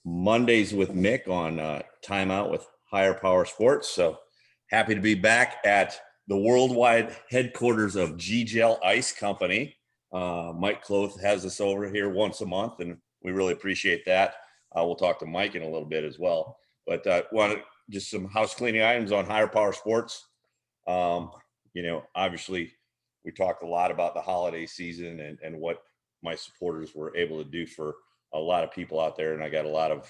Mondays with Mick on Timeout with Higher Power Sports. So happy to be back at the worldwide headquarters of G-Gel Ice Company. Mike Kloth has us over here once a month, and we really appreciate that. We'll talk to Mike in a little bit as well. But just some house cleaning items on Higher Power Sports. Obviously, we talked a lot about the holiday season and what my supporters were able to do for a lot of people out there. And I got a lot of,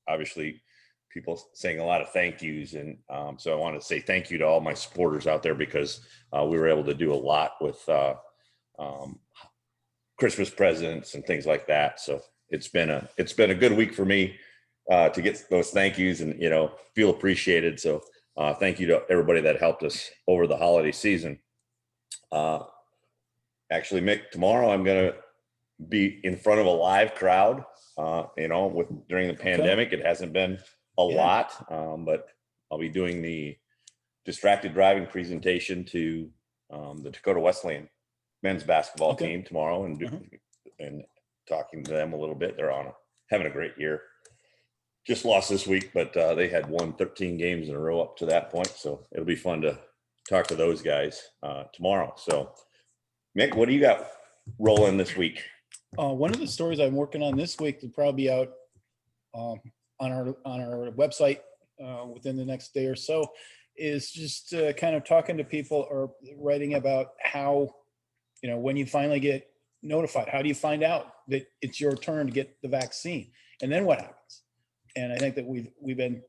obviously, people saying a lot of thank yous. And so I want to say thank you to all my supporters out there, because we were able to do a lot with Christmas presents and things like that. So it's been a good week for me to get those thank yous and, feel appreciated. So thank you to everybody that helped us over the holiday season. Actually, Mick, tomorrow I'm going to be in front of a live crowd. During the pandemic, it hasn't been a lot, but I'll be doing the distracted driving presentation to the Dakota Wesleyan men's basketball team tomorrow, and talking to them a little bit. They're having a great year. Just lost this week, but they had won 13 games in a row up to that point. So it'll be fun to talk to those guys tomorrow. So Mick, what do you got rolling this week? One of the stories I'm working on this week will probably be out on our website within the next day or so, is just kind of talking to people or writing about how, when you finally get notified, how do you find out that it's your turn to get the vaccine, and then what happens? And I think that we've been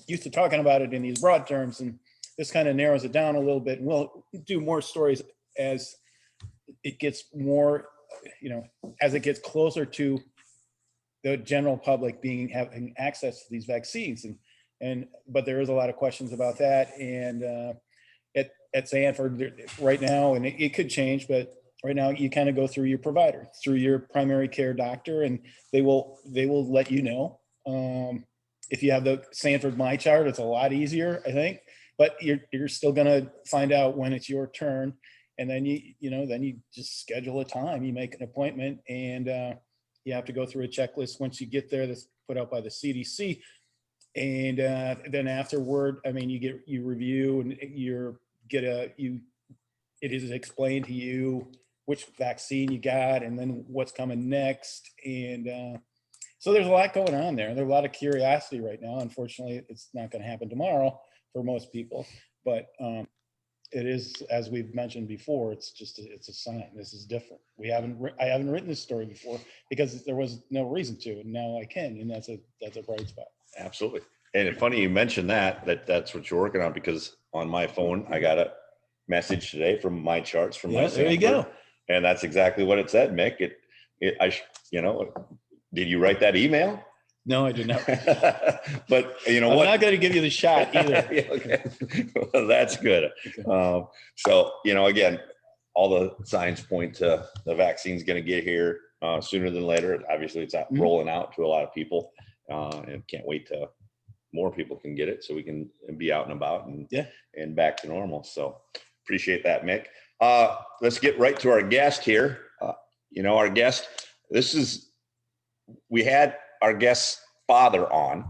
used to talking about it in these broad terms, and this kind of narrows it down a little bit. And we'll do more stories as it gets more, as it gets closer to the general public having access to these vaccines. But there is a lot of questions about that. And at Sanford right now, and it could change, but right now you kind of go through your provider, through your primary care doctor, and they will let you know. If you have the Sanford My Chart, it's a lot easier, I think, but you're still going to find out when it's your turn. And then you just schedule a time, you make an appointment, and you have to go through a checklist once you get there that's put out by the CDC. And then afterward, you review, and it is explained to you which vaccine you got and then what's coming next. And so there's a lot going on there. There's a lot of curiosity right now. Unfortunately, it's not going to happen tomorrow for most people, but it is, as we've mentioned before, it's a sign. This is different. I haven't written this story before because there was no reason to, and now I can, and that's a bright spot. Absolutely. And it's funny you mentioned that's what you're working on, because on my phone I got a message today from My Charts from my There you go. And that's exactly what it said, Mick. Did you write that email? No, I did not. But I'm not going to give you the shot either. Okay. Well, that's good. Okay. So, again, all the signs point to the vaccine's going to get here sooner than later. Obviously, it's rolling out to a lot of people, and can't wait till more people can get it so we can be out and about and back to normal. So appreciate that, Mick. Let's get right to our guest here. Our guest, we had our guest's father on.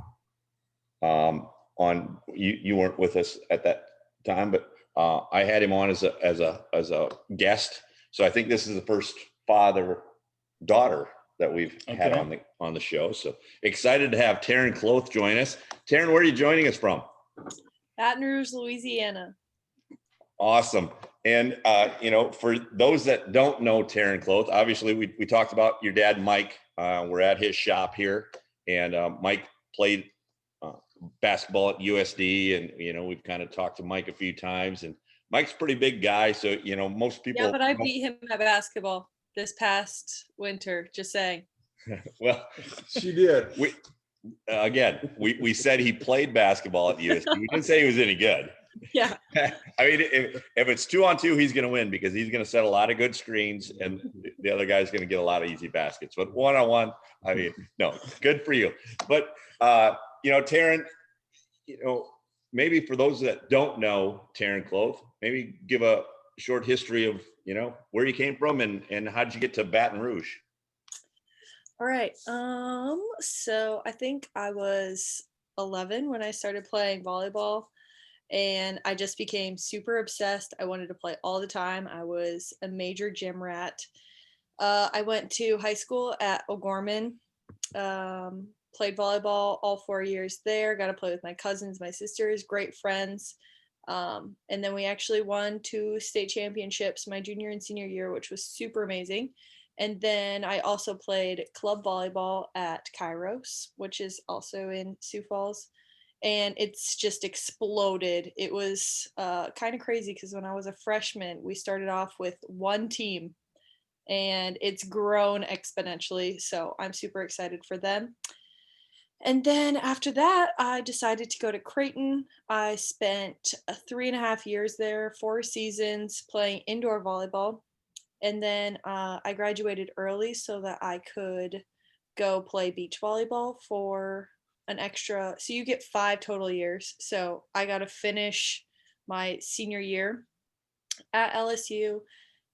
You weren't with us at that time, but I had him on as a guest. So I think this is the first father-daughter that we've had on the show. So excited to have Taryn Kloth join us. Taryn, where are you joining us from? Baton Rouge, Louisiana. Awesome. And for those that don't know Taryn Kloth, obviously we talked about your dad, Mike. We're at his shop here, and Mike played basketball at USD, and we've kind of talked to Mike a few times, and Mike's a pretty big guy, so most people. Yeah, but I beat him at basketball this past winter. Just saying. Well, she did. We said he played basketball at USD. We didn't say he was any good. Yeah. If it's 2-on-2, he's going to win, because he's going to set a lot of good screens, and the other guy's going to get a lot of easy baskets. But 1-on-1, no, good for you. But Taryn, maybe for those that don't know Taryn Kloth, maybe give a short history of where you came from and how did you get to Baton Rouge? All right. So I think I was 11 when I started playing volleyball, and I just became super obsessed. I wanted to play all the time. I was a major gym rat. I went to high school at O'Gorman, played volleyball all 4 years there, got to play with my cousins, my sisters, great friends. And then we actually won 2 state championships my junior and senior year, which was super amazing. And then I also played club volleyball at Kairos, which is also in Sioux Falls. And it's just exploded. It was kind of crazy because when I was a freshman, we started off with 1 team and it's grown exponentially. So I'm super excited for them. And then after that, I decided to go to Creighton. I spent 3.5 years there, 4 seasons playing indoor volleyball. And then I graduated early so that I could go play beach volleyball for an extra. So you get 5 total years. So I got to finish my senior year at LSU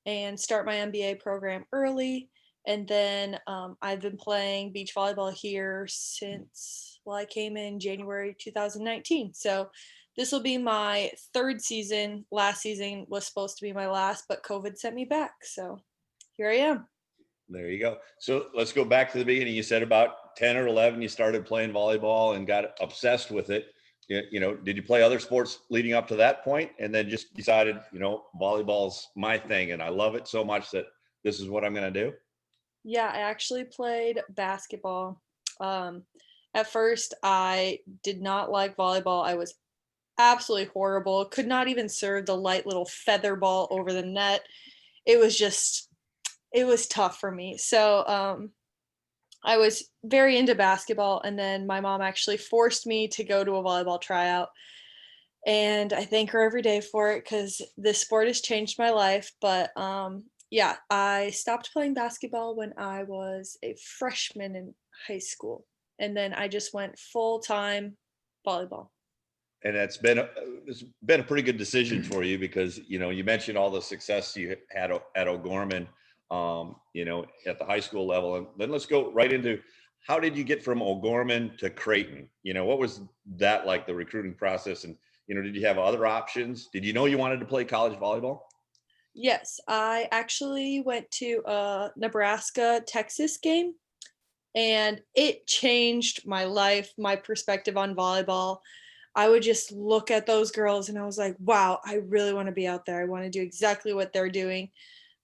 and start my MBA program early. And then I've been playing beach volleyball here since, well, I came in January 2019. So this will be my 3rd season. Last season was supposed to be my last, but COVID sent me back. So here I am. There you go. So let's go back to the beginning. You said about 10 or 11, you started playing volleyball and got obsessed with it. Did you play other sports leading up to that point and then just decided, volleyball's my thing and I love it so much that this is what I'm going to do? Yeah, I actually played basketball. At first, I did not like volleyball. I was absolutely horrible. Could not even serve the light little feather ball over the net. It was tough for me. So I was very into basketball, and then my mom actually forced me to go to a volleyball tryout. And I thank her every day for it because this sport has changed my life. But yeah, I stopped playing basketball when I was a freshman in high school. And then I just went full time volleyball. And it's been a pretty good decision for you because, you mentioned all the success you had at O'Gorman, at the high school level. And then let's go right into how did you get from O'Gorman to Creighton? What was that like, the recruiting process? And, did you have other options? Did you know you wanted to play college volleyball? Yes, I actually went to a Nebraska Texas game and it changed my life, my perspective on volleyball. I would just look at those girls and I was like, wow, I really want to be out there. I want to do exactly what they're doing.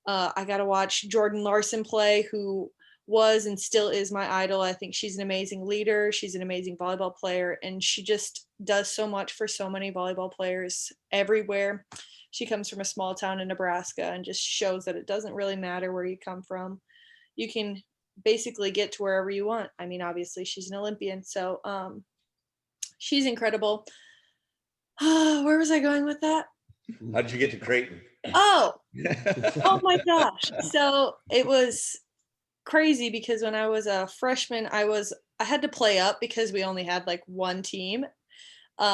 I got to watch Jordan Larson play, who was and still is my idol. I think she's an amazing leader. She's an amazing volleyball player, and she just does so much for so many volleyball players everywhere. She comes from a small town in Nebraska and just shows that it doesn't really matter where you come from. You can basically get to wherever you want. I mean, obviously, she's an Olympian, so she's incredible. Where was I going with that? How did you get to Creighton? Oh, oh my gosh. So it was crazy because when I was a freshman, I had to play up because we only had like 1 team. We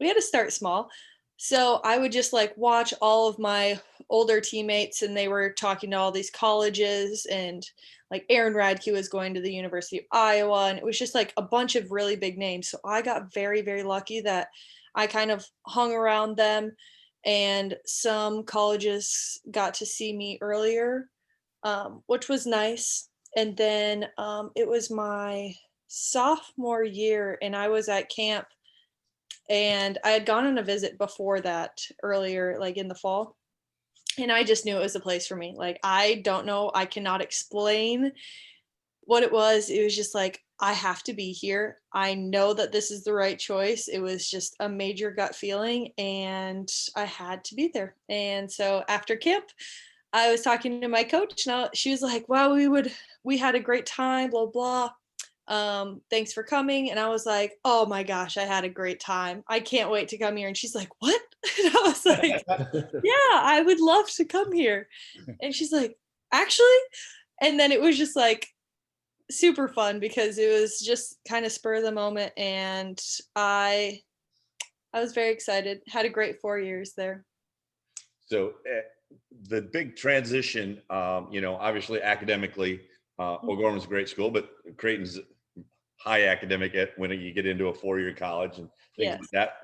had to start small. So I would just like watch all of my older teammates and they were talking to all these colleges, and like Aaron Radke was going to the University of Iowa, and it was just like a bunch of really big names. So I got very, very lucky that I kind of hung around them, and some colleges got to see me earlier, which was nice. And then it was my sophomore year, and I was at camp, and I had gone on a visit before that earlier, like in the fall. And I just knew it was a place for me. Like, I don't know, I cannot explain what it was. It was just like, I have to be here. I know that this is the right choice. It was just a major gut feeling, and I had to be there. And so after camp, I was talking to my coach, and she was like, wow, we had a great time, blah, blah. Thanks for coming. And I was like, oh my gosh, I had a great time. I can't wait to come here. And she's like, what? And I was like, yeah, I would love to come here. And she's like, actually? And then it was just like super fun because it was just kind of spur of the moment. And I was very excited. Had a great 4 years there. So the big transition, obviously academically, O'Gorman's a great school, but Creighton's high academic when you get into a 4-year college and things Yes. like that.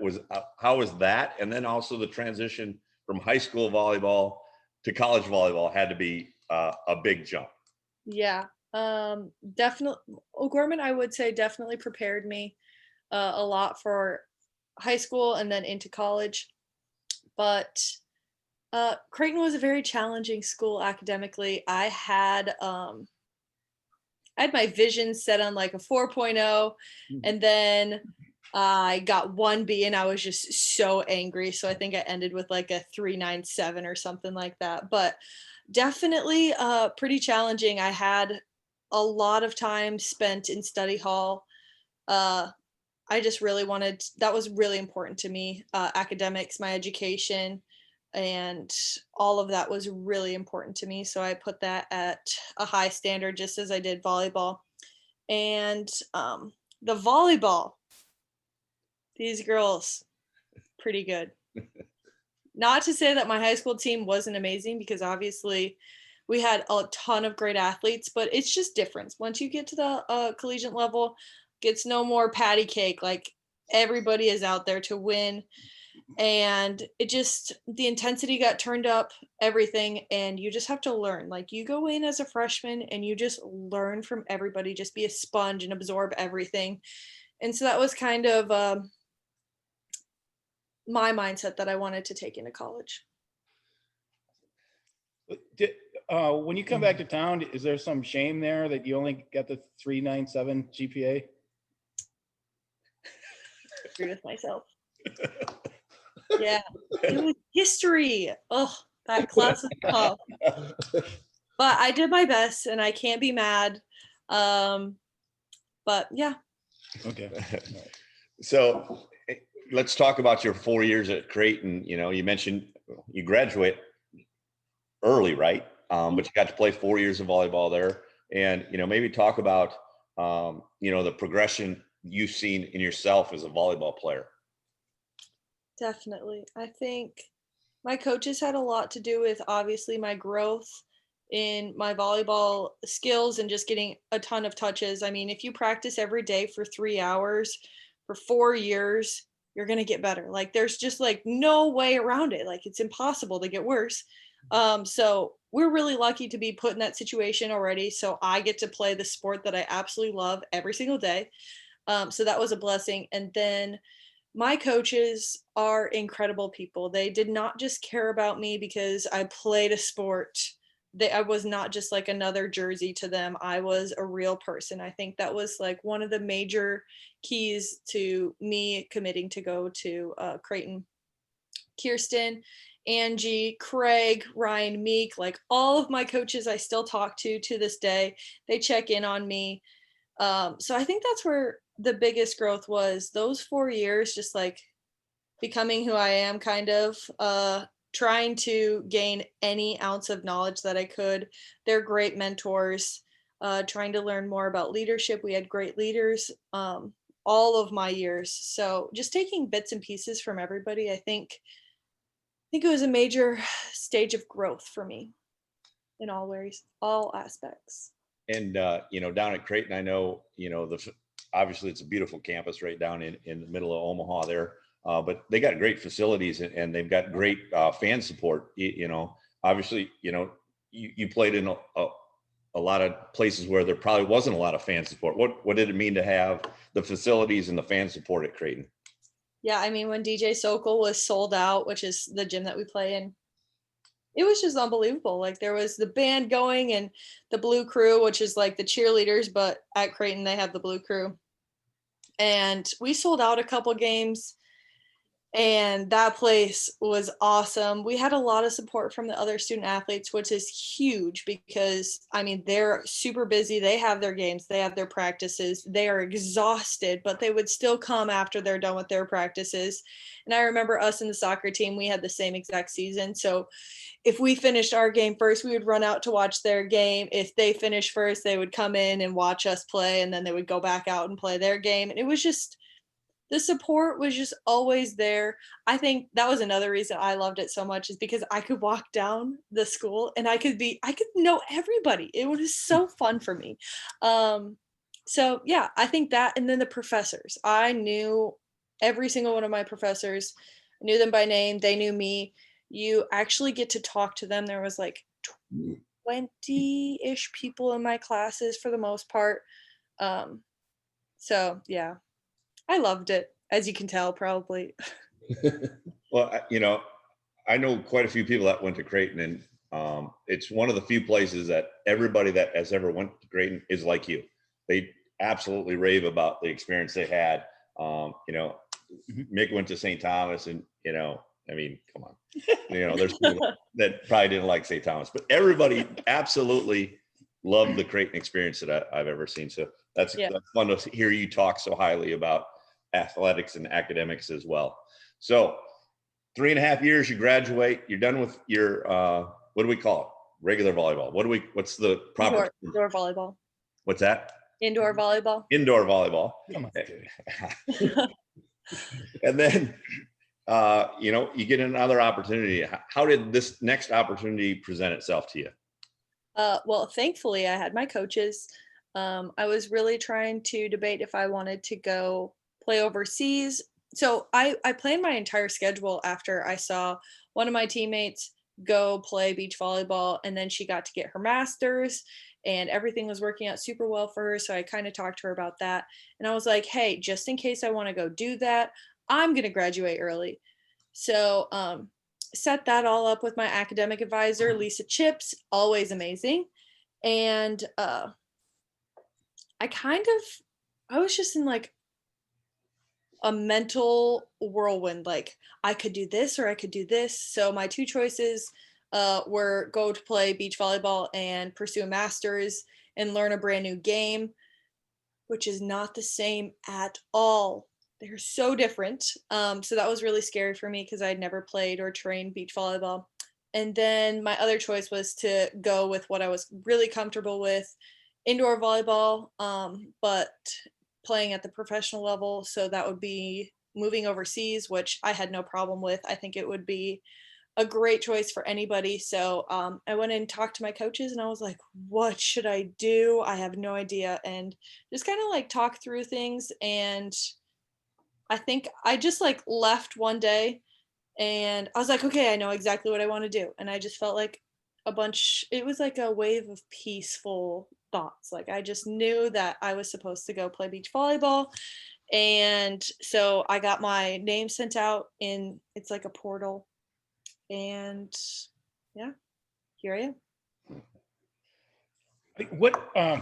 How was that? And then also the transition from high school volleyball to college volleyball had to be a big jump. Yeah. Definitely O'Gorman, I would say, definitely prepared me a lot for high school and then into college. But Creighton was a very challenging school academically. I had my vision set on like a 4.0, and then I got 1B and I was just so angry. So I think I ended with like a 3.97 or something like that. But definitely pretty challenging. I had a lot of time spent in study hall. I just really wanted, that was really important to me. Academics, my education, and all of that was really important to me. So I put that at a high standard, just as I did volleyball. And the volleyball, these girls, pretty good. Not to say that my high school team wasn't amazing, because obviously we had a ton of great athletes, but it's just different. Once you get to the collegiate level, it's no more patty cake. Like, everybody is out there to win. And it just, the intensity got turned up, everything. And you just have to learn. Like, you go in as a freshman and you just learn from everybody, just be a sponge and absorb everything. And so that was kind of my mindset that I wanted to take into college. When you come back to town, is there some shame there that you only got the 3.97 GPA? Agree with myself. Yeah, it was history. Oh, that class was tough. But I did my best and I can't be mad. But yeah. Okay. So let's talk about your 4 years at Creighton. You know, you mentioned you graduate early, right? But you got to play 4 years of volleyball there. And, you know, maybe talk about, you know, the progression you've seen in yourself as a volleyball player. Definitely. I think my coaches had a lot to do with, obviously, my growth in my volleyball skills and just getting a ton of touches. I mean, if you practice every day for 3 hours for 4 years, you're going to get better. Like, there's just like no way around it. Like, it's impossible to get worse. So we're really lucky to be put in that situation already. So I get to play the sport that I absolutely love every single day. So that was a blessing. And then my coaches are incredible people. They did not just care about me because I played a sport. I was not just like another jersey to them. I was a real person. I think that was like one of the major keys to me committing to go to Creighton. Kirsten, Angie, Craig, Ryan, Meek, like all of my coaches I still talk to this day. They check in on me. So I think that's where the biggest growth was, those 4 years, just like becoming who I am, kind of trying to gain any ounce of knowledge that I could. They're great mentors, trying to learn more about leadership. We had great leaders all of my years. So just taking bits and pieces from everybody, I think it was a major stage of growth for me in all ways, all aspects. And, you know, down at Creighton, I know, you know, obviously it's a beautiful campus right down in the middle of Omaha there, but they got great facilities and they've got great fan support. You know, obviously, you know, you played in a lot of places where there probably wasn't a lot of fan support. What did it mean to have the facilities and the fan support at Creighton? Yeah, I mean, when DJ Sokol was sold out, which is the gym that we play in, it was just unbelievable. Like, there was the band going and the Blue Crew, which is like the cheerleaders, but at Creighton they have the Blue Crew. And we sold out a couple games and that place was awesome. We had a lot of support from the other student athletes, which is huge because, I mean, they're super busy. They have their games, they have their practices, they are exhausted, but they would still come after they're done with their practices. And I remember us in the soccer team, we had the same exact season. So if we finished our game first, we would run out to watch their game. If they finished first, they would come in and watch us play, and then they would go back out and play their game. And it was just The support was just always there. I think that was another reason I loved it so much, is because I could walk down the school and I could know everybody. It was so fun for me. So yeah, I think that, and then the professors. I knew every single one of my professors. I knew them by name. They knew me. You actually get to talk to them. There was like 20-ish people in my classes for the most part. Um, so yeah, I loved it, as you can tell, probably. Well, I know quite a few people that went to Creighton, and it's one of the few places that everybody that has ever went to Creighton is like you. They absolutely rave about the experience they had. Mick went to St. Thomas, and I mean, come on, there's people that probably didn't like St. Thomas, but everybody absolutely loved the Creighton experience that I've ever seen. So that's fun to hear you talk so highly about athletics and academics as well. So 3.5 years, you graduate, you're done with your, what do we call it? Regular volleyball. What's the proper? Indoor volleyball. What's that? Indoor volleyball. Indoor volleyball. And then, you get another opportunity. How did this next opportunity present itself to you? Well, thankfully I had my coaches. I was really trying to debate if I wanted to go play overseas. So I planned my entire schedule after I saw one of my teammates go play beach volleyball, and then she got to get her master's and everything was working out super well for her. So I kind of talked to her about that. And I was like, hey, just in case I want to go do that, I'm going to graduate early. So set that all up with my academic advisor, Lisa Chips, always amazing. And I was just in like a mental whirlwind, like I could do this or I could do this. So my two choices were go to play beach volleyball and pursue a master's and learn a brand new game, which is not the same at all. They're so different. So that was really scary for me because I'd never played or trained beach volleyball. And then my other choice was to go with what I was really comfortable with, indoor volleyball, but playing at the professional level. So that would be moving overseas, which I had no problem with. I think it would be a great choice for anybody. So I went and talked to my coaches and I was like, what should I do? I have no idea. And just kind of like talk through things. And I think I just like left one day and I was like, okay, I know exactly what I want to do. And I just felt like it was like a wave of peaceful thoughts. Like I just knew that I was supposed to go play beach volleyball. And so I got my name sent out it's like a portal. And yeah, here I am. What I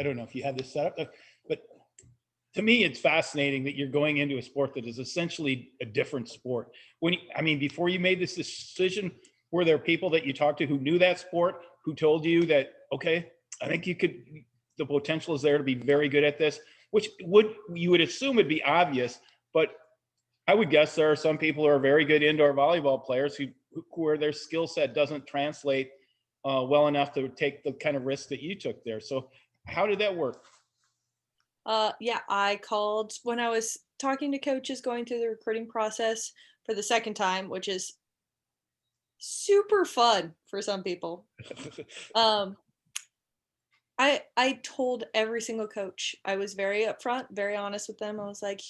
don't know if you have this set up, but to me, it's fascinating that you're going into a sport that is essentially a different sport. Before you made this decision, were there people that you talked to who knew that sport, who told you that, okay, I think the potential is there to be very good at this, which you would assume would be obvious, but I would guess there are some people who are very good indoor volleyball players where their skill set doesn't translate well enough to take the kind of risk that you took there. So how did that work? I called when I was talking to coaches going through the recruiting process for the second time, which is super fun for some people. I told every single coach. I was very upfront, very honest with them. I was like,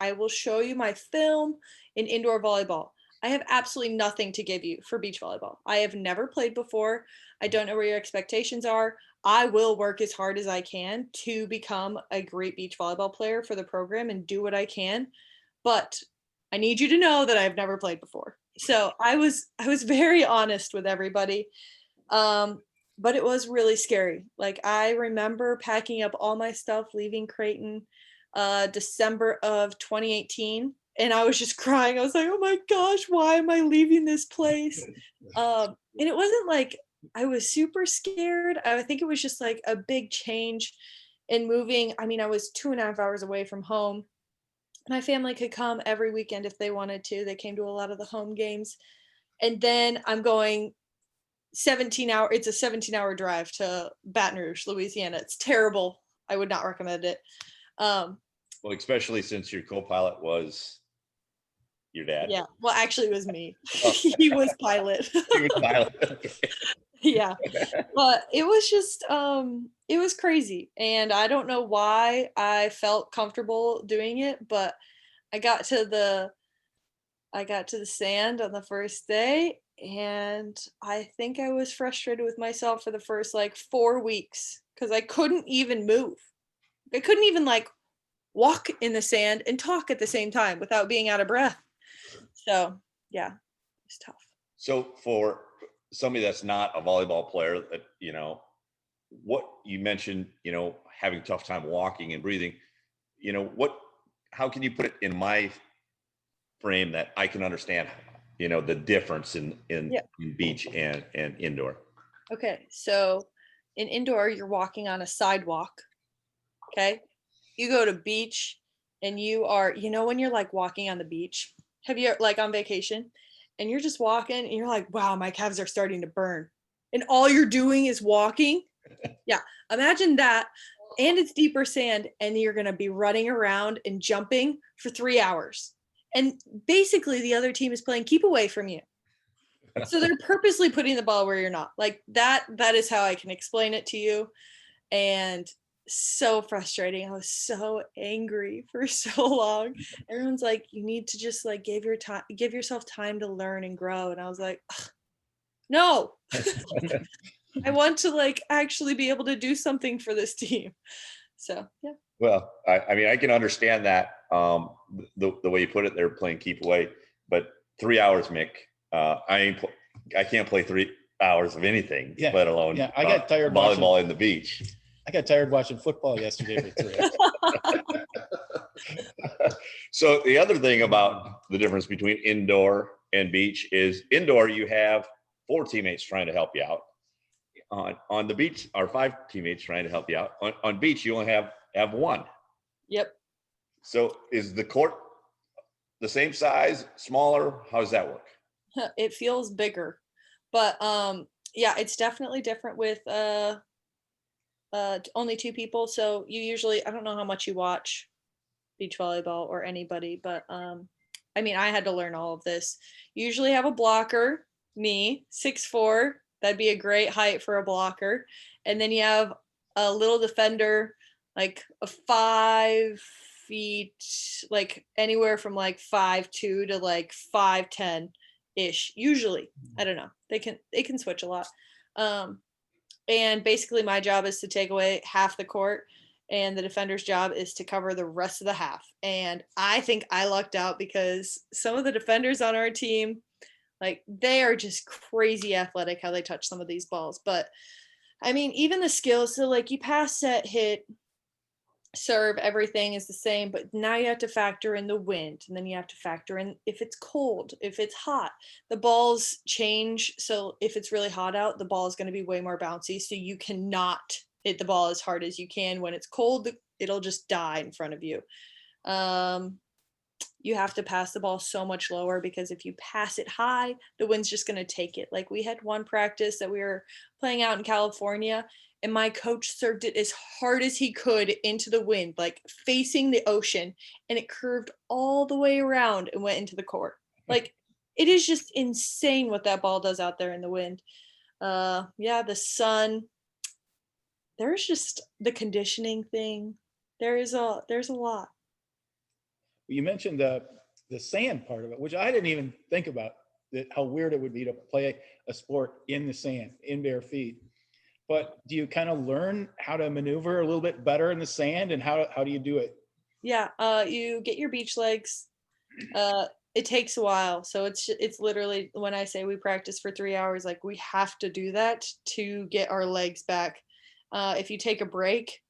I will show you my film in indoor volleyball. I have absolutely nothing to give you for beach volleyball. I have never played before. I don't know where your expectations are. I will work as hard as I can to become a great beach volleyball player for the program and do what I can. But I need you to know that I've never played before. So I was very honest with everybody. But it was really scary. Like I remember packing up all my stuff, leaving Creighton, December of 2018. And I was just crying. I was like, oh my gosh, why am I leaving this place? And it wasn't like I was super scared. I think it was just like a big change in moving. I was 2.5 hours away from home. My family could come every weekend if they wanted to. They came to a lot of the home games. And then I'm going it's a 17-hour drive to Baton Rouge, Louisiana. It's terrible. I would not recommend it. Well, especially since your co-pilot was your dad. Yeah. Well, actually, it was me. Oh. He was pilot. He was pilot. Okay. Yeah. But it was just it was crazy. And I don't know why I felt comfortable doing it, but I got to the sand on the first day, and I think I was frustrated with myself for the first like 4 weeks because I couldn't even move. I couldn't even like walk in the sand and talk at the same time without being out of breath. So yeah, it's tough. So for somebody that's not a volleyball player, that, you know, what you mentioned, you know, having a tough time walking and breathing, you know, how can you put it in my frame that I can understand, you know, the difference in Yeah. beach and indoor? Okay, so in indoor, you're walking on a sidewalk. Okay, you go to beach and you are, you know, when you're like walking on the beach, have you like on vacation and you're just walking and you're like, wow, my calves are starting to burn. And all you're doing is walking. Yeah, imagine that. And it's deeper sand, and you're going to be running around and jumping for 3 hours. And basically, the other team is playing keep away from you. So they're purposely putting the ball where you're not. Like that is how I can explain it to you. And so frustrating. I was so angry for so long. Everyone's like, you need to just like give yourself time to learn and grow. And I was like, no. I want to like actually be able to do something for this team. So yeah. Well, I mean, I can understand that, the way you put it, they're playing keep away, but 3 hours, Mick, I can't play 3 hours of anything, Yeah. let alone I got tired volleyball in the beach. I got tired watching football yesterday for 3 hours. So the other thing about the difference between indoor and beach is indoor, you have 4 teammates trying to help you out. On the beach, or 5 teammates trying to help you out. On beach, you only have 1. Yep. So is the court the same size, smaller? How does that work? It feels bigger, but yeah, it's definitely different with only 2 people. So you usually, I don't know how much you watch beach volleyball or anybody, but I mean, I had to learn all of this. You usually have a blocker, me, 6'4". That'd be a great height for a blocker. And then you have a little defender, like a 5 feet, like anywhere from like 5'2" to like 5'10" ish. Usually, I don't know. They can switch a lot. And basically my job is to take away half the court, and the defender's job is to cover the rest of the half. And I think I lucked out because some of the defenders on our team, like they are just crazy athletic how they touch some of these balls. But I mean, even the skills, so like you pass, set, hit, serve, everything is the same, but now you have to factor in the wind, and then you have to factor in if it's cold, if it's hot, the balls change. So if it's really hot out, the ball is going to be way more bouncy, so you cannot hit the ball as hard as you can. When it's cold, it'll just die in front of you. You have to pass the ball so much lower, because if you pass it high, the wind's just going to take it. Like we had one practice that we were playing out in California, and my coach served it as hard as he could into the wind, like facing the ocean, and it curved all the way around and went into the court. Like it is just insane what that ball does out there in the wind. Yeah, the sun. There's just the conditioning thing. There's a lot. You mentioned the sand part of it, which I didn't even think about, that how weird it would be to play a sport in the sand, in bare feet. But do you kind of learn how to maneuver a little bit better in the sand, and how do you do it? Yeah, you get your beach legs. It takes a while, so it's literally, when I say we practice for 3 hours, like we have to do that to get our legs back. If you take a break,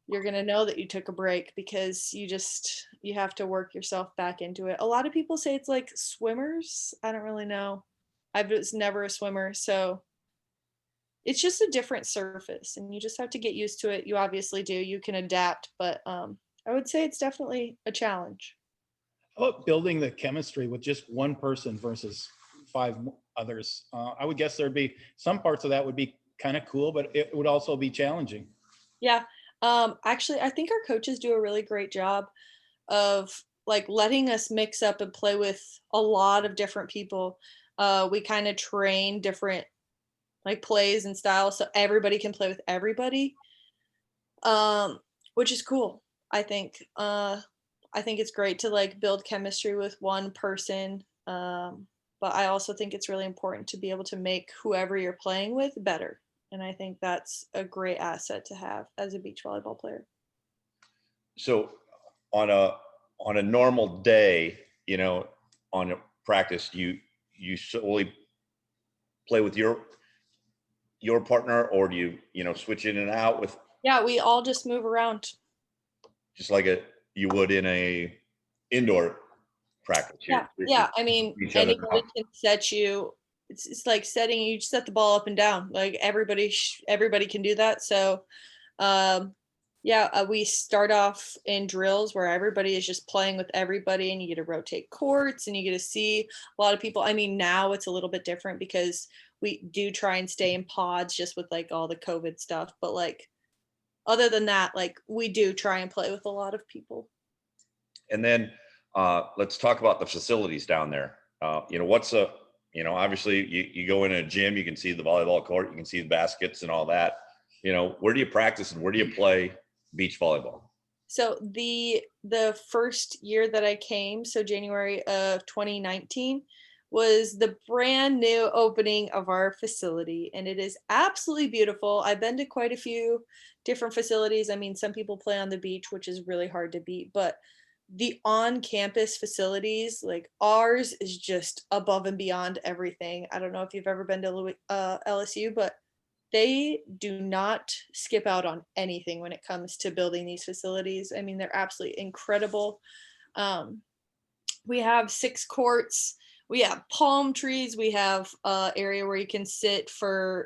you're gonna know that you took a break, because you have to work yourself back into it. A lot of people say it's like swimmers. I don't really know. I was never a swimmer, so it's just a different surface, and you just have to get used to it. You obviously do. You can adapt, but I would say it's definitely a challenge. How about building the chemistry with just one person versus 5 others? I would guess there'd be some parts of that would be kind of cool, but it would also be challenging. Yeah. Actually, I think our coaches do a really great job. of like letting us mix up and play with a lot of different people. We kind of train different like plays and styles so everybody can play with everybody, which is cool. I think it's great to like build chemistry with one person, but I also think it's really important to be able to make whoever you're playing with better, and I think that's a great asset to have as a beach volleyball player. So on a normal day, you know, on a practice, you solely play with your partner, or do you know, switch in and out with? Yeah, we all just move around. Just like you would in a indoor practice. Yeah. I mean, anybody can set you. It's like setting, you just set the ball up and down. Like everybody can do that. So, we start off in drills where everybody is just playing with everybody, and you get to rotate courts and you get to see a lot of people. I mean, now it's a little bit different because we do try and stay in pods just with like all the COVID stuff. But like, other than that, like we do try and play with a lot of people. And then let's talk about the facilities down there. You know, obviously you go in a gym, you can see the volleyball court, you can see the baskets and all that. You know, where do you practice and where do you play beach volleyball? So the first year that I came, so January of 2019, was the brand new opening of our facility, and it is absolutely beautiful. I've been to quite a few different facilities. I mean, some people play on the beach, which is really hard to beat, but the on-campus facilities, like ours, is just above and beyond everything. I don't know if you've ever been to LSU, but they do not skip out on anything when it comes to building these facilities. I mean, they're absolutely incredible. We have 6 courts. We have palm trees. We have an area where you can sit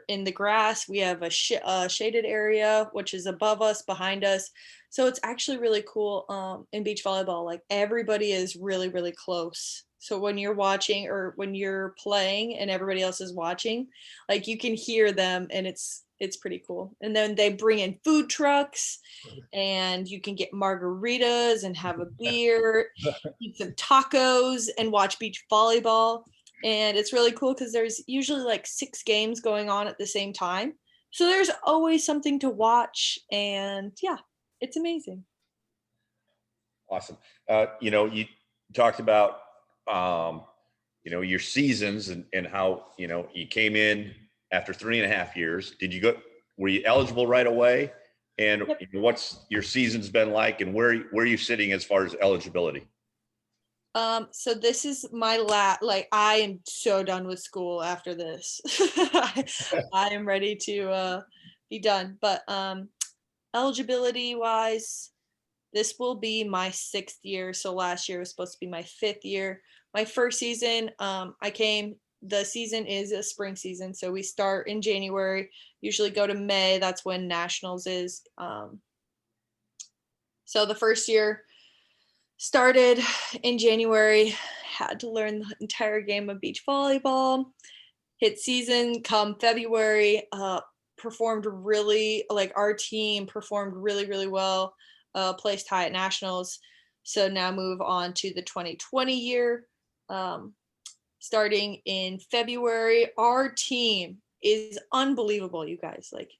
in the grass. We have a shaded area, which is above us, behind us. So it's actually really cool in beach volleyball. Like everybody is really, really close. So when you're watching or when you're playing and everybody else is watching, like you can hear them, and it's pretty cool. And then they bring in food trucks, and you can get margaritas and have a beer, eat some tacos, and watch beach volleyball. And it's really cool because there's usually like 6 games going on at the same time. So there's always something to watch, and yeah, it's amazing. Awesome. You know, you talked about, you know, your seasons and how, you know, you came in after 3.5 years. Were you eligible right away? And Yep. What's your season's been like, and where are you sitting as far as eligibility? So this is my I am so done with school after this. I am ready to be done. But eligibility wise, this will be my 6th year. So last year was supposed to be my 5th year. My first season, the season is a spring season. So we start in January, usually go to May. That's when nationals is. So the first year started in January, had to learn the entire game of beach volleyball, hit season come February, performed really, like our team performed really, really well, placed high at nationals. So now move on to the 2020 year. Starting in February, our team is unbelievable, you guys. Like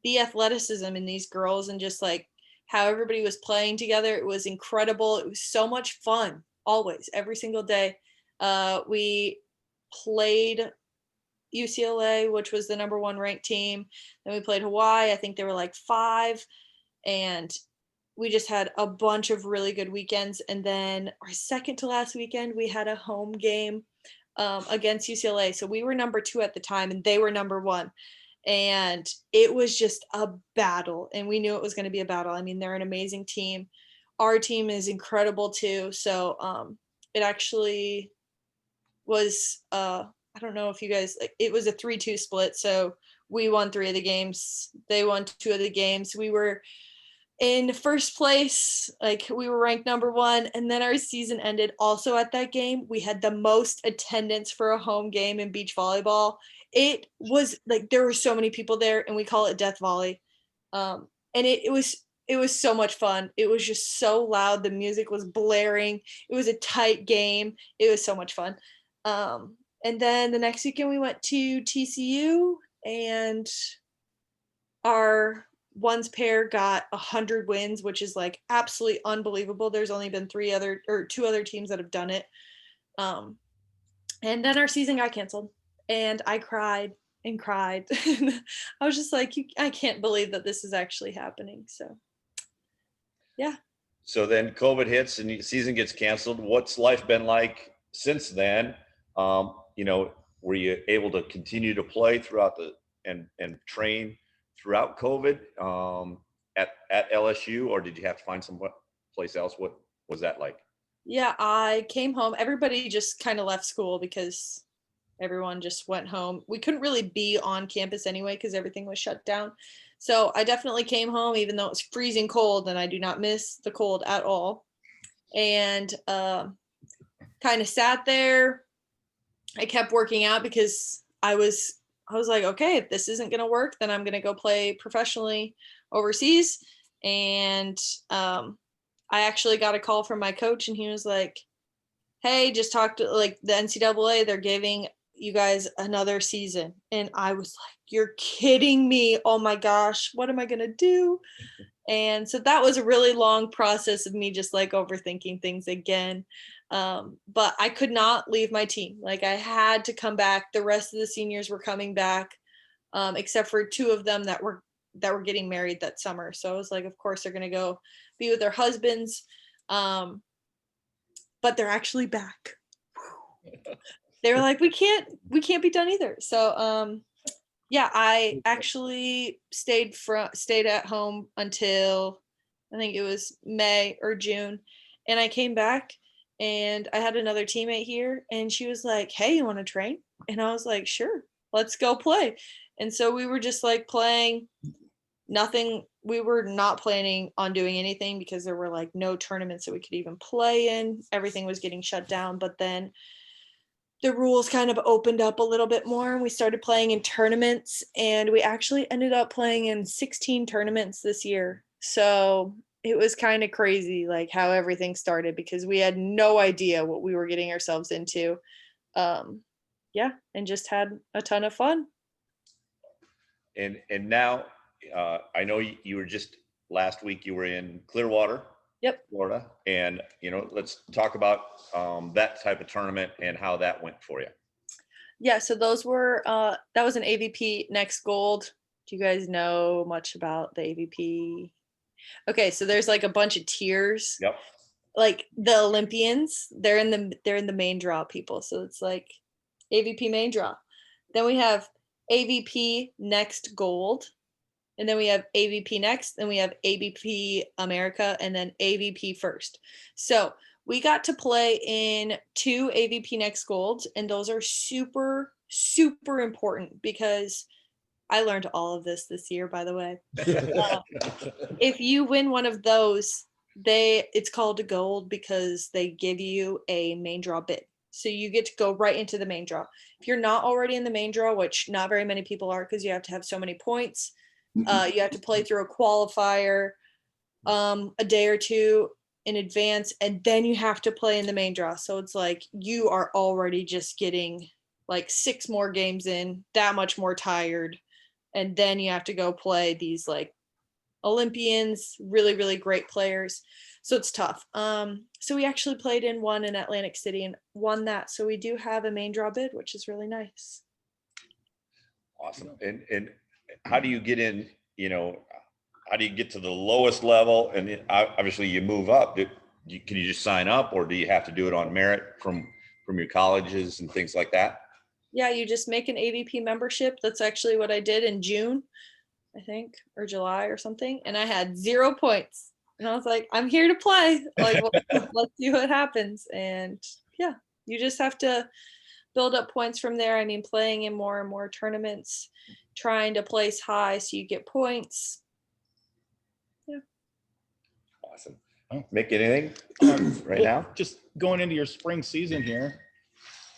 the athleticism in these girls and just like how everybody was playing together, it was incredible. It was so much fun, always, every single day. We played UCLA, which was the number 1 ranked team. Then we played Hawaii. I think they were like 5. And we just had a bunch of really good weekends. And then our second to last weekend, we had a home game against UCLA. So we were number 2 at the time, and they were number 1. And it was just a battle, and we knew it was going to be a battle. I mean, they're an amazing team. Our team is incredible too. So it actually was, I don't know if you guys, it was a 3-2 split. So we won 3 of the games. They won 2 of the games. We were in first place, like we were ranked number 1, and then our season ended also at that game. We had the most attendance for a home game in beach volleyball. It was like there were so many people there, and we call it death volley. And it it was so much fun. It was just so loud. The music was blaring. It was a tight game. It was so much fun. And then the next weekend we went to TCU, and our ones pair got 100 wins, which is like absolutely unbelievable. There's only been two other teams that have done it. And then our season got canceled, and I cried and cried. I was just like, I can't believe that this is actually happening. So, yeah. So then COVID hits and the season gets canceled. What's life been like since then? Were you able to continue to play throughout and train throughout COVID at LSU, or did you have to find some place else? What was that like? Yeah, I came home. Everybody just kind of left school because everyone just went home. We couldn't really be on campus anyway because everything was shut down. So I definitely came home, even though it was freezing cold, and I do not miss the cold at all. And kind of sat there. I kept working out because I was like, okay, if this isn't going to work, then I'm going to go play professionally overseas. And I actually got a call from my coach, and he was like, hey, just talk to like the NCAA. They're giving you guys another season. And I was like, you're kidding me. Oh my gosh, what am I going to do? And so that was a really long process of me just like overthinking things again. But I could not leave my team. Like I had to come back. The rest of the seniors were coming back, except for two of them that were getting married that summer. So I was like, of course they're going to go be with their husbands. But they're actually back. They were like, we can't be done either. So, yeah, I actually stayed at home until I think it was May or June. And I came back, and I had another teammate here, and she was like, hey, you want to train? And I was like, sure, let's go play. And so we were just like playing nothing. We were not planning on doing anything because there were like no tournaments that we could even play in. Everything was getting shut down. But then the rules kind of opened up a little bit more, and we started playing in tournaments, and we actually ended up playing in 16 tournaments this year. So it was kind of crazy, like how everything started, because we had no idea what we were getting ourselves into. Yeah, and just had a ton of fun. And now I know you were just last week, you were in Clearwater, Yep. Florida, and let's talk about that type of tournament and how that went for you. Yeah, so those were that was an AVP Next Gold. Do you guys know much about the AVP? Okay, so there's like a bunch of tiers. Yep. Like the Olympians, they're in the main draw people. So it's like AVP main draw. Then we have AVP Next Gold. And then we have AVP Next, and we have AVP America, and then AVP First. So we got to play in 2 AVP Next Golds, and those are super, super important because I learned all of this year, by the way. If you win one of those, it's called a gold because they give you a main draw bid. So you get to go right into the main draw. If you're not already in the main draw, which not very many people are because you have to have so many points, you have to play through a qualifier a day or two in advance, and then you have to play in the main draw. So it's like you are already just getting like 6 more games in, that much more tired, and then you have to go play these like Olympians, really, really great players. So it's tough. So we actually played in one in Atlantic City and won that. So we do have a main draw bid, which is really nice. Awesome. And how do you get in, how do you get to the lowest level? And obviously you move up. Can you just sign up, or do you have to do it on merit from your colleges and things like that? Yeah, you just make an AVP membership. That's actually what I did in June, I think, or July or something. And I had 0 points. And I was like, I'm here to play. Like, let's see what happens. And yeah, you just have to build up points from there. I mean, playing in more and more tournaments, trying to place high so you get points. Yeah. Awesome. Mick, anything now? Just going into your spring season here,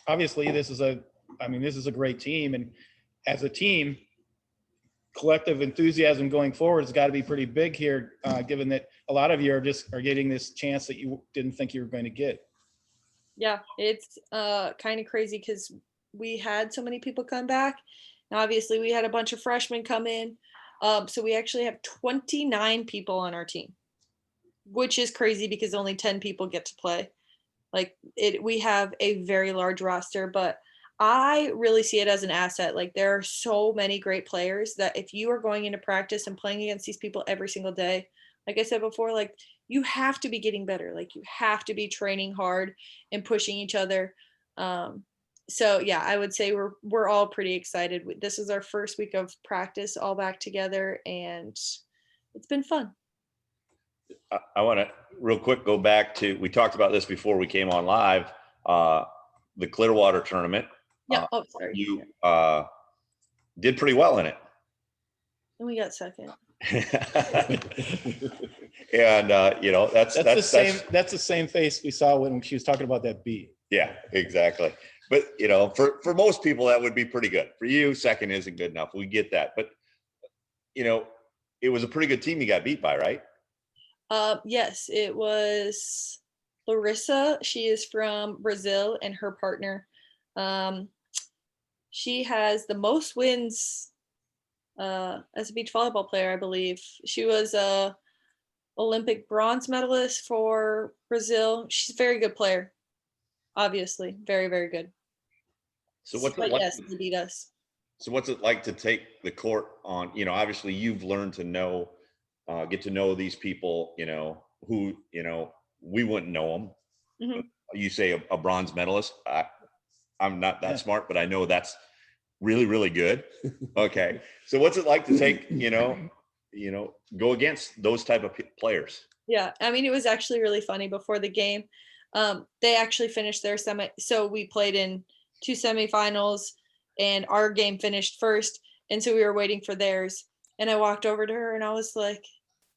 obviously this is a great team. And as a team, collective enthusiasm going forward has got to be pretty big here, given that a lot of you are getting this chance that you didn't think you were going to get. Yeah, it's kind of crazy because we had so many people come back. And obviously, we had a bunch of freshmen come in. So we actually have 29 people on our team, which is crazy because only 10 people get to play. Like we have a very large roster, but I really see it as an asset. Like there are so many great players that if you are going into practice and playing against these people every single day, like I said before, like you have to be getting better. Like you have to be training hard and pushing each other. So yeah, I would say we're all pretty excited. This is our first week of practice all back together, and it's been fun. I want to real quick go back to, we talked about this before we came on live, the Clearwater tournament. Yeah. Oh, sorry. You did pretty well in it. And we got second. And that's the same face we saw when she was talking about that beat. Yeah, exactly. But for most people that would be pretty good. For you, second isn't good enough. We get that. But it was a pretty good team you got beat by, right? Yes, it was Larissa. She is from Brazil, and her partner. She has the most wins as a beach volleyball player, I believe. She was a Olympic bronze medalist for Brazil. She's a very good player, obviously. Very, very good. So what's it like? Yes, they beat us. So what's it like to take the court on, obviously you've learned to know, get to know these people, who, we wouldn't know them. Mm-hmm. You say a bronze medalist. I'm not that smart, but I know that's really, really good. Okay. So what's it like to take, go against those type of players? Yeah. I mean, it was actually really funny before the game. They actually finished their so we played in 2 semifinals and our game finished first. And so we were waiting for theirs. And I walked over to her and I was like,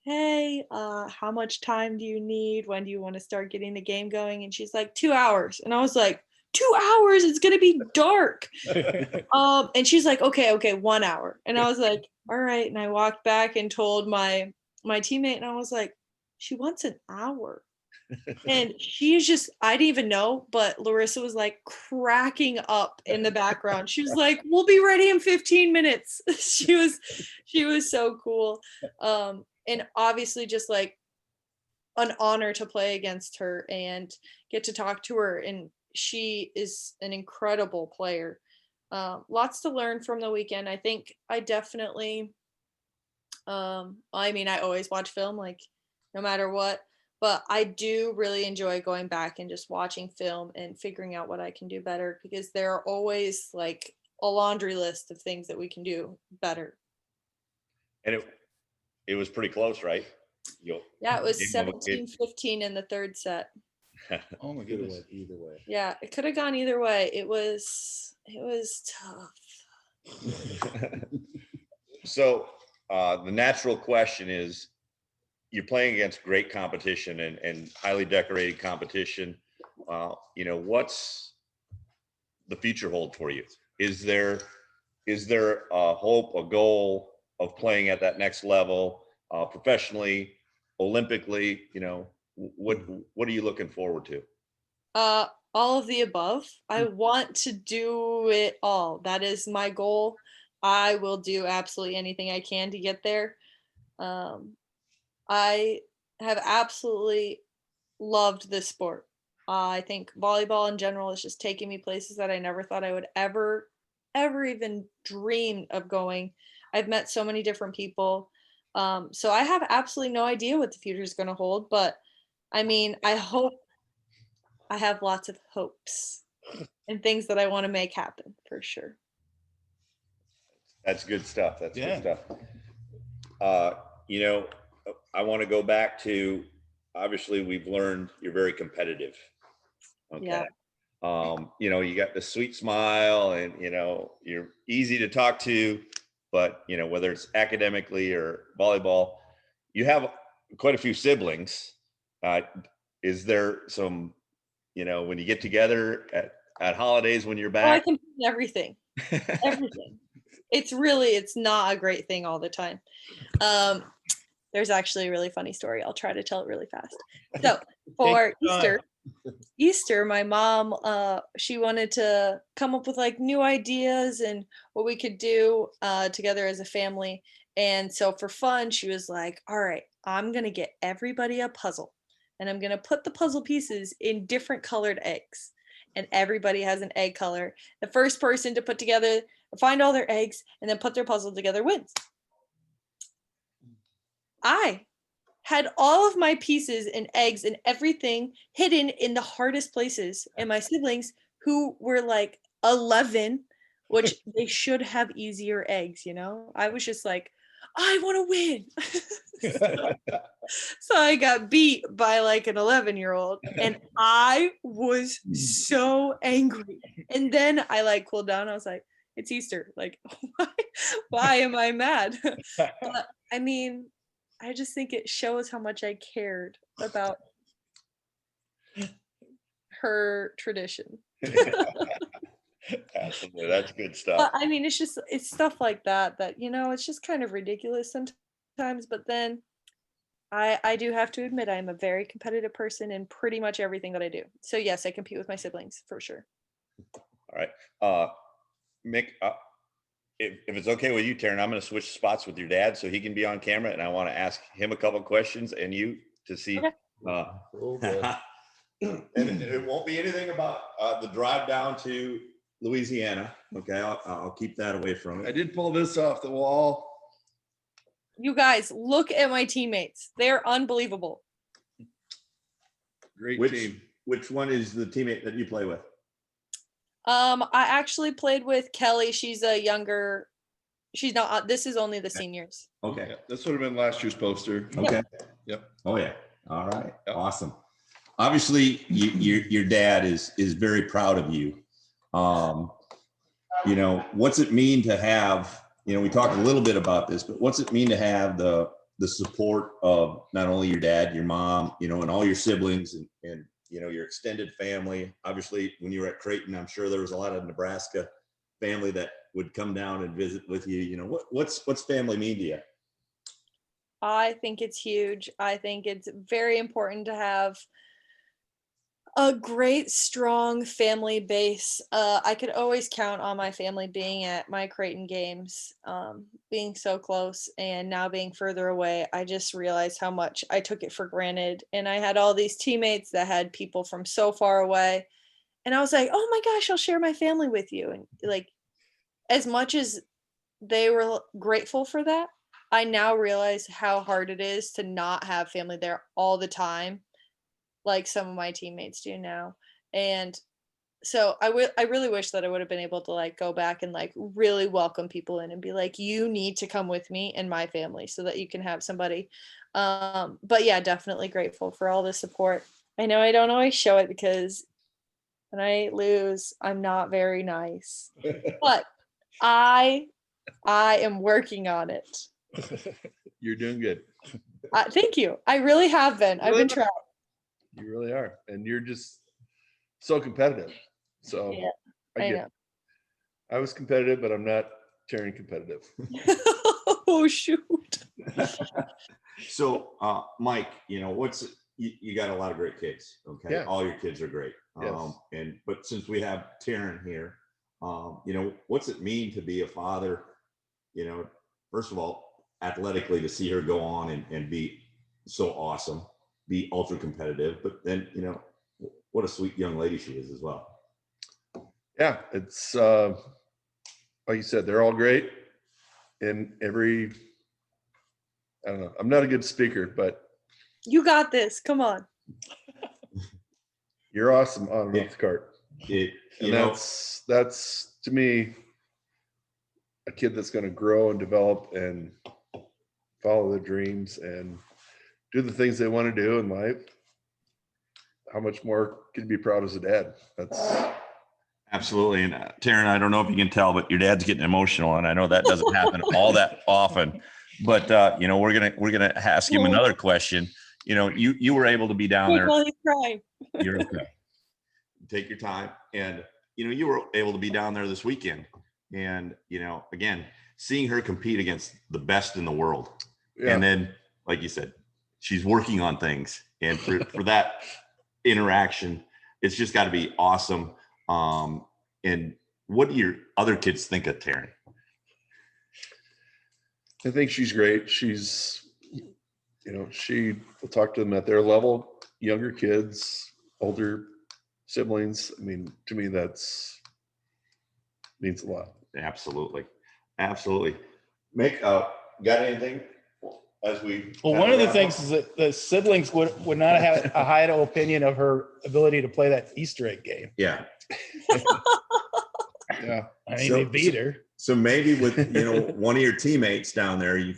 hey, how much time do you need? When do you want to start getting the game going? And she's like, 2 hours. And I was like, 2 hours? It's going to be dark. And she's like, okay, 1 hour. And I was like, all right. And I walked back and told my teammate, and I was like, she wants an hour. And she's just, I didn't even know, but Larissa was like cracking up in the background. She was like, we'll be ready in 15 minutes. She was so cool. And obviously just like an honor to play against her and get to talk to her. And she is an incredible player. Lots to learn from the weekend. I think I definitely, I always watch film, like no matter what, but I do really enjoy going back and just watching film and figuring out what I can do better, because there are always like a laundry list of things that we can do better. And it was pretty close, right? Yeah, it was 17-15 in the third set. Oh my goodness. Either way. Yeah, it could have gone either way. It was tough. So the natural question is, you're playing against great competition and highly decorated competition. What's the future hold for you? Is there a hope, a goal of playing at that next level, professionally, Olympically? What are you looking forward to? All of the above. I want to do it all. That is my goal. I will do absolutely anything I can to get there. I have absolutely loved this sport. I think volleyball in general is just taking me places that I never thought I would ever even dream of going. I've met so many different people. So I have absolutely no idea what the future is going to hold, but I hope I have lots of hopes and things that I want to make happen for sure. That's good stuff. Good stuff. I want to go back to, obviously we've learned you're very competitive. Okay. Yeah. You got the sweet smile and, you're easy to talk to, but whether it's academically or volleyball, you have quite a few siblings. Is there some, when you get together at holidays, when you're back? I can do everything. It's not a great thing all the time. There's actually a really funny story. I'll try to tell it really fast. So for Easter, my mom, she wanted to come up with like new ideas and what we could do together as a family. And so for fun, she was like, all right, I'm going to get everybody a puzzle and I'm going to put the puzzle pieces in different colored eggs. And everybody has an egg color. The first person to put together, find all their eggs and then put their puzzle together wins. I had all of my pieces and eggs and everything hidden in the hardest places. And my siblings, who were like 11, which they should have easier eggs, you know? I was just like, I want to win. So I got beat by like an 11-year-old and I was so angry. And then I like cooled down. I was like, it's Easter. Like, why am I mad? But I mean, I just think it shows how much I cared about her tradition. Absolutely. That's good stuff. But I mean, it's stuff like that, you know, it's just kind of ridiculous sometimes. But then I do have to admit, I'm a very competitive person in pretty much everything that I do. So yes, I compete with my siblings for sure. All right. Mick, if it's okay with you, Taryn, I'm going to switch spots with your dad so he can be on camera. And I want to ask him a couple of questions and you to see. Okay. And it won't be anything about the drive down to Louisiana. Okay. I'll keep that away from it. I did pull this off the wall. You guys, look at my teammates. They're unbelievable. Great team. Which one is the teammate that you play with? I actually played with Kelly. She's not, this is only the seniors. Okay. Yeah, this would have been last year's poster. Okay. Yep. Oh yeah. All right. Yep. Awesome. Obviously your dad is very proud of you. You know, what's it mean to have, you know, we talked a little bit about this, but what's it mean to have the support of not only your dad, your mom, you know, and all your siblings and you know, your extended family. Obviously, when you were at Creighton, I'm sure there was a lot of Nebraska family that would come down and visit with you. You know, what's family mean to you? I think it's huge. I think it's very important to have a great, strong family base. I could always count on my family being at my Creighton games, being so close, and now being further away. I just realized how much I took it for granted. And I had all these teammates that had people from so far away. And I was like, oh my gosh, I'll share my family with you. And like, as much as they were grateful for that, I now realize how hard it is to not have family there all the time, like some of my teammates do now. And so I really wish that I would have been able to like go back and like really welcome people in and be like, you need to come with me and my family so that you can have somebody. But yeah, definitely grateful for all the support. I know I don't always show it because when I lose, I'm not very nice, but I am working on it. You're doing good. Thank you. I really have been. I've been trying. You really are. And you're just so competitive. So Yeah, I know. I was competitive, but I'm not Taryn competitive. Oh, shoot. So, Mike, you know, you got a lot of great kids. Okay. Yeah. All your kids are great. Yes. But since we have Taryn here, you know, what's it mean to be a father? You know, first of all, athletically, to see her go on and be so awesome, be ultra competitive, but then, you know, what a sweet young lady she is as well. Yeah, it's like you said, they're all great in every, I don't know, I'm not a good speaker, but You got this. Come on. you're awesome on and off the court. And that's to me a kid that's going to grow and develop and follow their dreams and do the things they want to do in life. How much more can you be proud as a dad? That's absolutely. And Taryn, I don't know if you can tell, but your dad's getting emotional, and I know that doesn't happen all that often. But you know, we're gonna ask him another question. You know, you were able to be down there. While he's crying. You're okay. Take your time, and you know, you were able to be down there this weekend. And, you know, again, seeing her compete against the best in the world. Yeah. And then, like you said, she's working on things. And for that interaction, it's just got to be awesome. And what do your other kids think of Taryn? I think she's great. She's, you know, she will talk to them at their level, younger kids, older siblings. I mean, to me, that's means a lot. Absolutely. Absolutely. Mick, got anything as we? Well, one of the things is that the siblings would not have a high opinion of her ability to play that Easter egg game. Yeah. Yeah. I mean, they beat her. So maybe with, you know, one of your teammates down there, you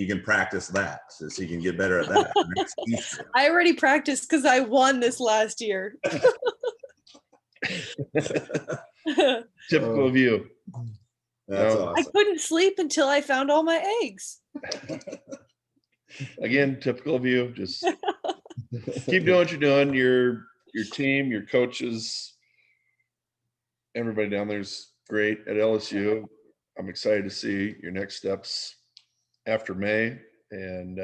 can practice that so you can get better at that. Next Easter. I already practiced because I won this last year. Typical of you. That's No. I awesome. couldn't sleep until I found all my eggs. Again, typical of you. Just keep doing what you're doing. Your team, your coaches, everybody down there's great at LSU. I'm excited to see your next steps after May. And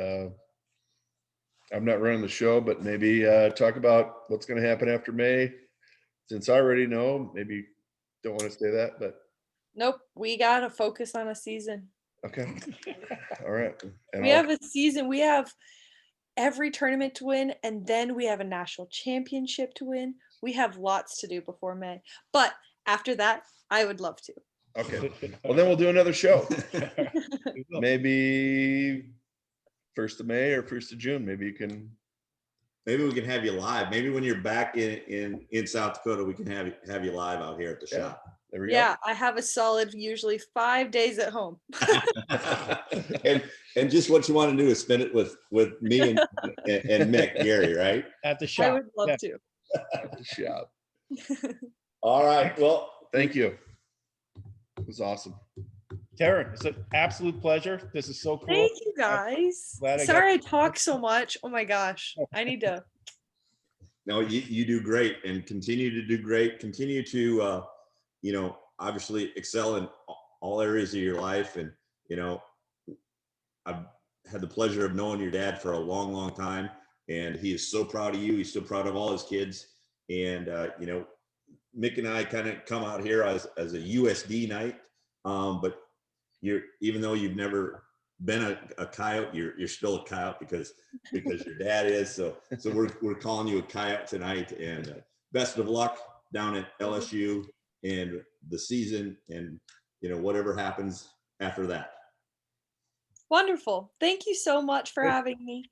I'm not running the show, but maybe talk about what's going to happen after May. Since I already know, maybe don't want to say that, but Nope, we gotta focus on a season. okay. All right. And We have a season. We have every tournament to win, and then we have a national championship to win. We have lots to do before May. But after that, I would love to. okay. Well, then we'll do another show. Maybe 1st of May or 1st of June. Maybe you can. Maybe we can have you live. Maybe when you're back in South Dakota, we can have you live out here at the shop. There we Yeah, I have a solid usually 5 days at home. and just what you want to do is spend it with me and Mick Garry, right? At the I shop. would love Yeah. to. At the shop. All right. Well, Thank you. It was awesome. Taryn, it's an absolute pleasure. This is so cool. Thank you guys. Glad I got- Sorry I talk so much. Oh my gosh. I need to. no, you do great and continue to do great. Continue to, you know, obviously excel in all areas of your life. And, you know, I've had the pleasure of knowing your dad for a long, long time. And he is so proud of you. He's so proud of all his kids. And, you know, Mick and I kind of come out here as a USD night. But even though you've never been a coyote, you're still a coyote because your dad is. So we're calling you a coyote tonight. And best of luck down at LSU and the season, and you know whatever happens after that. Wonderful. Thank you so much for having me.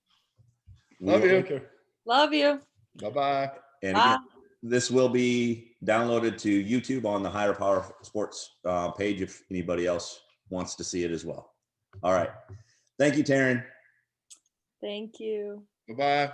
Love you. Love you. Bye-bye. And Bye. again, this will be downloaded to YouTube on the Higher Power Sports page if anybody else wants to see it as well. All right. Thank you, Taryn. Thank you. Bye-bye.